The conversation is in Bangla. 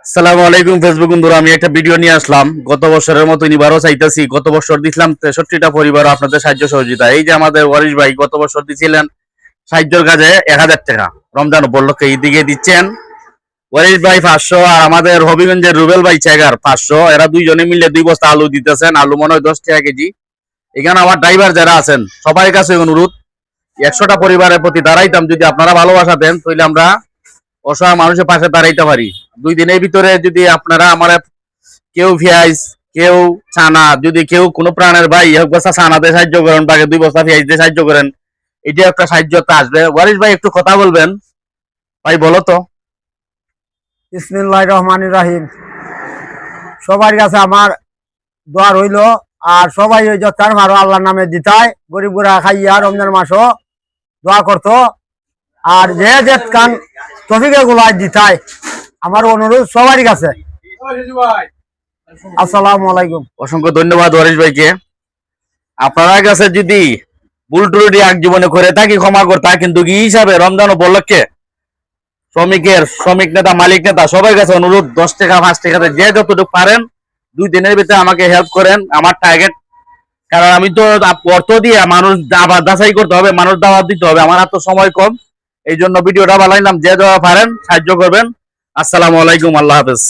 আসসালামু আলাইকুম ফেসবুক বন্ধুরা, আমি একটা ভিডিও নিয়ে আসলাম। গত বছরের মতো এবারও চাইতেছি। গত বছর দিছিলাম 63টা পরিবার আপনাদের সাহায্য সহযোগিতা। এই যে আমাদের ওয়ারিশ ভাই গত বছর দিছিলেন সাহায্যের কাজে 1000 টাকা, রমজান উপলক্ষে এইদিকে দিচ্ছেন ওয়ারিশ ভাই 500, আর আমাদের হবিগঞ্জের রুবেল ভাই চেগার 500। এরা দুইজনে মিলে 2 বস্তা আলু দিতেছেন। আলু মনে হয় 10 টাকা কেজি। এখানে আমার ড্রাইভার যারা আছেন সবার কাছে অনুরোধ, 100টা পরিবারের প্রতি দাঁড়াইতাম। যদি আপনারা ভালোবাসা দেন তাহলে আমরা অসহায় মানুষের পাশে দাঁড়াইতে পারি। 2 দিনের ভিতরে যদি আপনারা আমার কেউ পেঁয়াজ, কেউ ছানা, যদি কেউ কোনো প্রাণের ভাই 1 বস্তা ছানাতে সাহায্য করেন বা 2 বস্তা পেঁয়াজ দিয়ে সাহায্য করেন, এটা একটা সাহায্যতা আসবে। ওয়ারিশ ভাই একটু কথা বলবেন ভাই, বলো তো। বিসমিল্লাহির রহমানির রহিম। সবার কাছে আমার দোয়া রইল। আর সবাই ওই যত্তার মারো আল্লাহর নামে দিতায়, গরিব গুড়া খাইয়া রমজান মাসও দোয়া করতো। আর যে কান তফিকে গুলাই দিতায়, আমার অনুরোধ সবারই কাছে। আসসালামু আলাইকুম। অসংখ্য ধন্যবাদ ওয়ারিশ ভাইকে। আপনার কাছে যদি ভুল ত্রুটি এক জীবনে করে থাকি ক্ষমা করতা, কিন্তু কি হিসাবে রমজান উপলক্ষে শ্রমিক নেতা, মালিক নেতা সবার কাছে অনুরোধ, 10 টাকা 5 টাকাতে যে যতটুকু পারেন 2 দিনের ভিতরে আমাকে হেল্প করেন। আমার টার্গেট, কারণ আমি তো অর্থ দিয়ে মানুষ আবার যাচাই করতে হবে, মানুষ দাওয়াত দিতে হবে, আমার হাতে সময় কম। এই জন্য ভিডিওটা বানাইলাম, যে যারা পারেন সাহায্য করবেন। আসসালামু আলাইকুম, আল্লাহ হাফেজ।